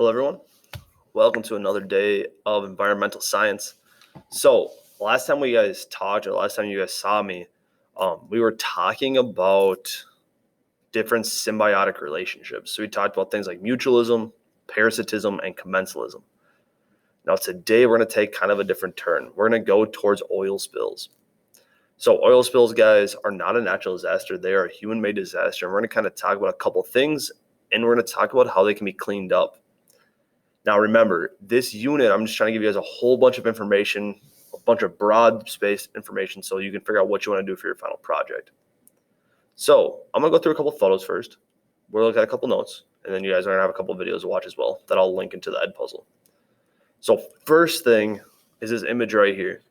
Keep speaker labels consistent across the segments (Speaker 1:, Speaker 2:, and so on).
Speaker 1: Hello, everyone. Welcome to another day of environmental science. So, last time we guys talked, or last time you guys saw me, we were talking about different symbiotic relationships. So, we talked about things like mutualism, parasitism, and commensalism. Now, today we're going to take kind of a different turn. We're going to go towards oil spills. So, oil spills, guys, are not a natural disaster. They are a human-made disaster. And we're going to kind of talk about a couple things, and we're going to talk about how they can be cleaned up. Now, remember, this unit, I'm just trying to give you guys a whole bunch of information, a bunch of broad-spaced information so you can figure out what you want to do for your final project. So I'm going to go through a couple photos first. We'll look at a couple notes, and then you guys are going to have a couple videos to watch as well that I'll link into the Edpuzzle. So first thing is this image right here.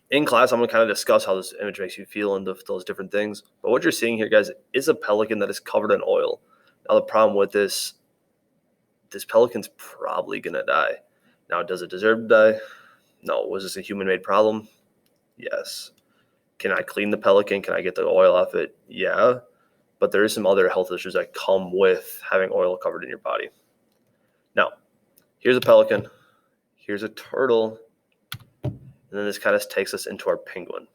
Speaker 1: In class, I'm going to kind of discuss how this image makes you feel and those different things. But what you're seeing here, guys, is a pelican that is covered in oil. Now, the problem with this pelican's probably going to die. Now, does it deserve to die? No. Was this a human-made problem? Yes. Can I clean the pelican? Can I get the oil off it? Yeah. But there is some other health issues that come with having oil covered in your body. Now, here's a pelican. Here's a turtle. And then this kind of takes us into our penguin.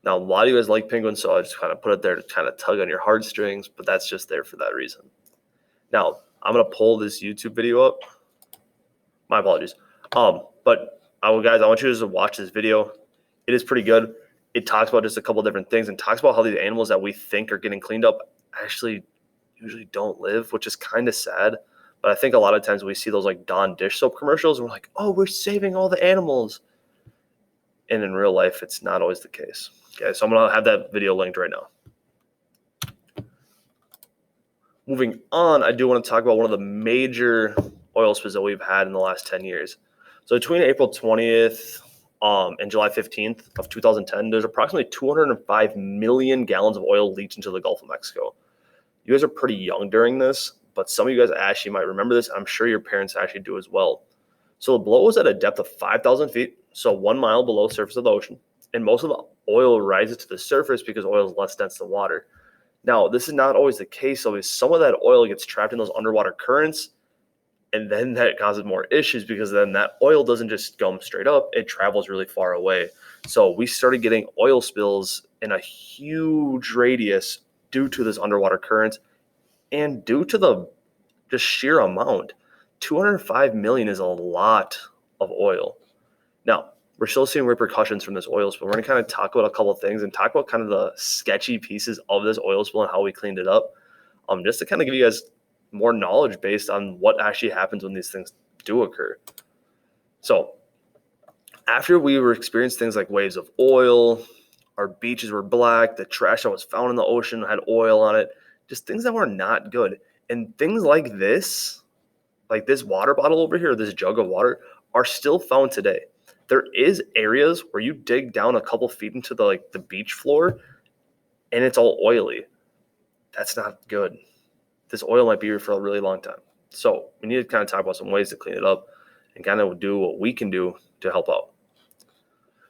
Speaker 1: Now, a lot of you guys like penguins, so I just kind of put it there to kind of tug on your heartstrings, but that's just there for that reason. Now, I'm going to pull this YouTube video up. My apologies. But guys, I want you to watch this video. It is pretty good. It talks about just a couple different things and talks about how these animals that we think are getting cleaned up actually usually don't live, which is kind of sad. But I think a lot of times we see those like Dawn dish soap commercials and we're like, oh, we're saving all the animals. And in real life, it's not always the case. Okay, so I'm going to have that video linked right now. Moving on, I do want to talk about one of the major oil spills that we've had in the last 10 years. So between April 20th and July 15th of 2010, there's approximately 205 million gallons of oil leaked into the Gulf of Mexico. You guys are pretty young during this, but some of you guys actually might remember this. I'm sure your parents actually do as well. So the blow was at a depth of 5,000 feet, so 1 mile below the surface of the ocean. And most of the oil rises to the surface because oil is less dense than water. Now, this is not always the case, so some of that oil gets trapped in those underwater currents, and then that causes more issues because then that oil doesn't just come straight up, it travels really far away. So we started getting oil spills in a huge radius due to this underwater current and due to the just sheer amount. 205 million is a lot of oil. Now, we're still seeing repercussions from this oil spill. We're going to kind of talk about a couple of things and talk about kind of the sketchy pieces of this oil spill and how we cleaned it up, just to kind of give you guys more knowledge based on what actually happens when these things do occur. So after we were experiencing things like waves of oil, our beaches were black, the trash that was found in the ocean had oil on it, just things that were not good. And things like this water bottle over here, this jug of water, are still found today. There is areas where you dig down a couple feet into the beach floor and it's all oily. That's not good. This oil might be here for a really long time. So we need to kind of talk about some ways to clean it up and kind of do what we can do to help out.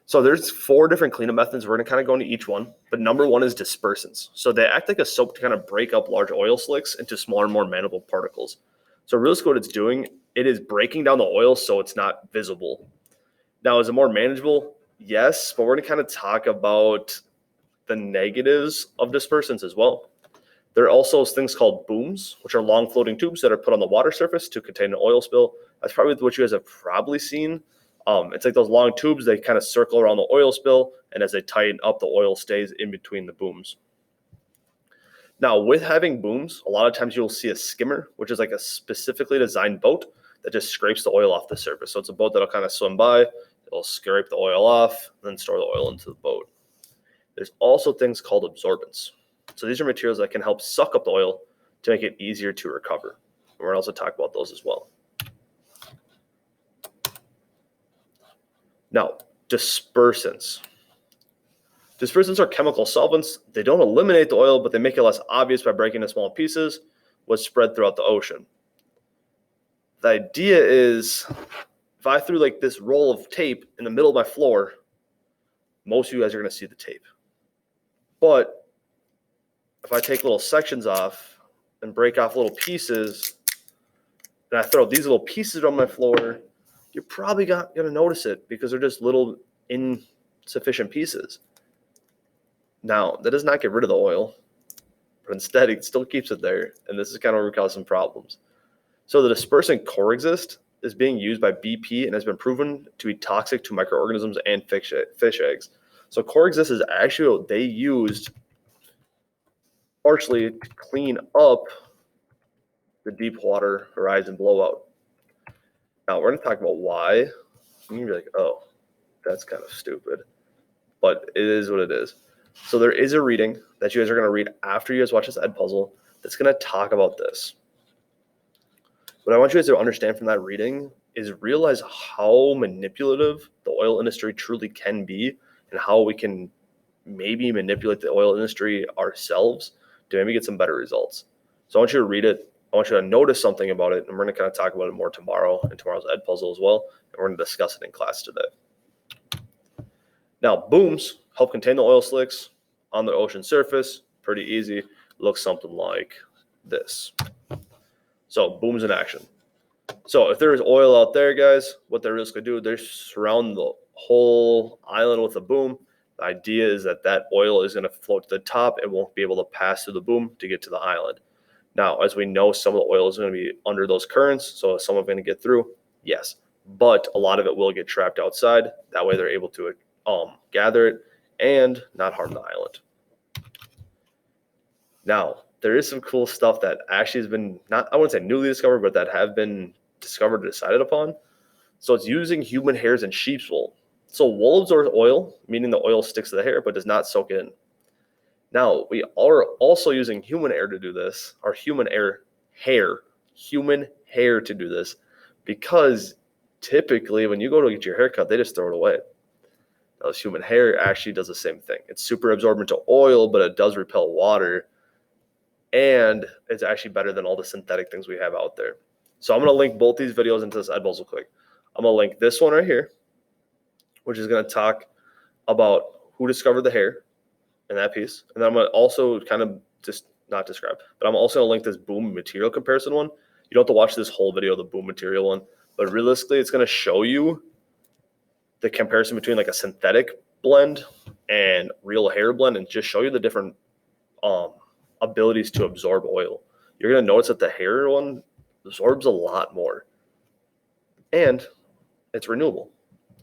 Speaker 1: So there's 4 different cleanup methods. We're going to kind of go into each one. But number 1 is dispersants. So they act like a soap to kind of break up large oil slicks into smaller, more manageable particles. So realistically what it's doing, it is breaking down the oil so it's not visible. Now, is it more manageable? Yes, but we're going to kind of talk about the negatives of dispersants as well. There are also things called booms, which are long floating tubes that are put on the water surface to contain an oil spill. That's probably what you guys have probably seen. It's like those long tubes, they kind of circle around the oil spill, and as they tighten up, the oil stays in between the booms. Now, with having booms, a lot of times you'll see a skimmer, which is like a specifically designed boat that just scrapes the oil off the surface. So it's a boat that'll kind of swim by, it'll scrape the oil off, and then store the oil into the boat. There's also things called absorbents. So these are materials that can help suck up the oil to make it easier to recover. And we're going to also talk about those as well. Now, dispersants. Dispersants are chemical solvents. They don't eliminate the oil, but they make it less obvious by breaking into small pieces, what's spread throughout the ocean. The idea is if I threw like this roll of tape in the middle of my floor, most of you guys are going to see the tape. But if I take little sections off and break off little pieces, and I throw these little pieces on my floor, you're probably not going to notice it because they're just little insufficient pieces. Now, that does not get rid of the oil, but instead it still keeps it there, and this is kind of where we cause some problems. So the dispersant Coreexist is being used by BP and has been proven to be toxic to microorganisms and fish eggs. So Coreexist is actually what they used partially to clean up the Deepwater Horizon blowout. Now we're going to talk about why. You're like, oh, that's kind of stupid, but it is what it is. So there is a reading that you guys are going to read after you guys watch this Edpuzzle that's going to talk about this. What I want you guys to understand from that reading is realize how manipulative the oil industry truly can be and how we can maybe manipulate the oil industry ourselves to maybe get some better results. So I want you to read it. I want you to notice something about it, and we're going to kind of talk about it more tomorrow in tomorrow's Edpuzzle as well, and we're going to discuss it in class today. Now, booms help contain the oil slicks on the ocean surface. Pretty easy. Looks something like this. So booms in action. So if there is oil out there, guys, what they're just going to do, they surround the whole island with a boom. The idea is that that oil is going to float to the top. It won't be able to pass through the boom to get to the island. Now, as we know, some of the oil is going to be under those currents, so is some of it going to get through? Yes. But a lot of it will get trapped outside. That way they're able to gather it and not harm the island. Now, there is some cool stuff that actually has been, not, I wouldn't say newly discovered, but that have been discovered or decided upon. So it's using human hairs and sheep's wool. So wool absorbs oil, meaning the oil sticks to the hair, but does not soak in. Now, we are also using human hair to do this, or human hair to do this, because typically when you go to get your hair cut, they just throw it away. Now, this human hair actually does the same thing. It's super absorbent to oil, but it does repel water, and it's actually better than all the synthetic things we have out there. So I'm going to link both these videos into this Edpuzzle quick. I'm going to link this one right here, which is going to talk about who discovered the hair in that piece. And then I'm going to also kind of just not describe, but I'm also going to link this boom material comparison one. You don't have to watch this whole video, the boom material one, but realistically, it's going to show you the comparison between like a synthetic blend and real hair blend and just show you the different abilities to absorb oil. You're going to notice that the hair one absorbs a lot more, and it's renewable.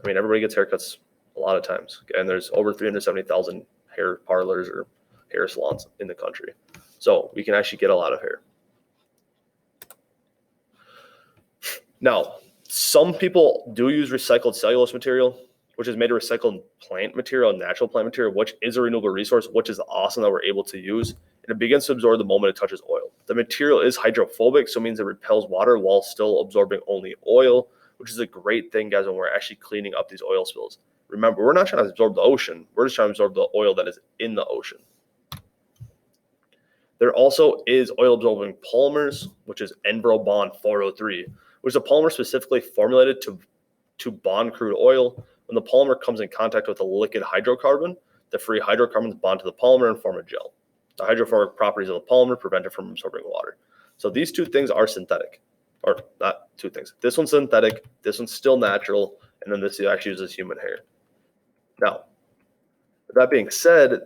Speaker 1: I mean, everybody gets haircuts a lot of times, and there's over 370,000 hair parlors or hair salons in the country. So we can actually get a lot of hair. Now, some people do use recycled cellulose material, which is made of recycled plant material, natural plant material, which is a renewable resource, which is awesome that we're able to use. And it begins to absorb the moment it touches oil. The material is hydrophobic, so it means it repels water while still absorbing only oil, which is a great thing, guys, when we're actually cleaning up these oil spills. Remember, we're not trying to absorb the ocean. We're just trying to absorb the oil that is in the ocean. There also is oil-absorbing polymers, which is Envirobond 403, which is a polymer specifically formulated to bond crude oil. When the polymer comes in contact with a liquid hydrocarbon, the free hydrocarbons bond to the polymer and form a gel. The hydrophobic properties of the polymer prevent it from absorbing water. So these two things are synthetic, or not two things. This one's synthetic, this one's still natural, and then this actually uses human hair. Now, with that being said,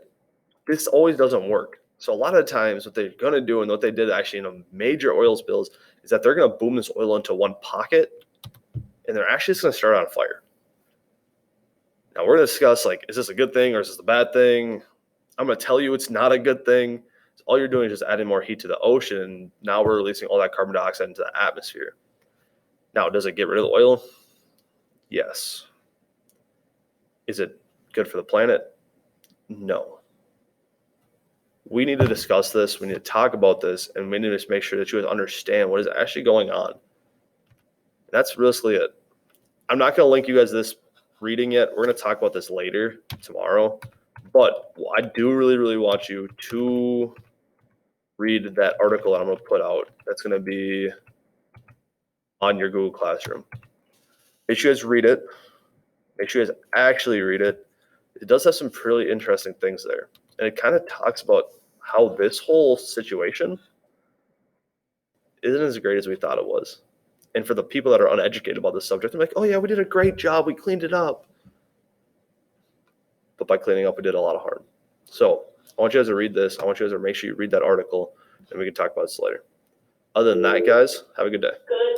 Speaker 1: this always doesn't work. So a lot of times what they're going to do, and what they did actually in a major oil spills, is that they're going to boom this oil into one pocket, and they're actually just going to start on fire. Now we're going to discuss, like, is this a good thing or is this a bad thing? I'm going to tell you it's not a good thing. So all you're doing is just adding more heat to the ocean, and now we're releasing all that carbon dioxide into the atmosphere. Now, does it get rid of the oil? Yes. Is it good for the planet? No. We need to discuss this. We need to talk about this, and we need to just make sure that you guys understand what is actually going on. That's realistically it. I'm not going to link you guys this reading yet. We're going to talk about this later tomorrow. But I do really, really want you to read that article that I'm going to put out. That's going to be on your Google Classroom. Make sure you guys read it. Make sure you guys actually read it. It does have some really interesting things there. And it kind of talks about how this whole situation isn't as great as we thought it was. And for the people that are uneducated about this subject, they're like, oh yeah, we did a great job. We cleaned it up. But by cleaning up, we did a lot of harm. So I want you guys to read this. I want you guys to make sure you read that article, and we can talk about this later. Other than that, guys, have a good day.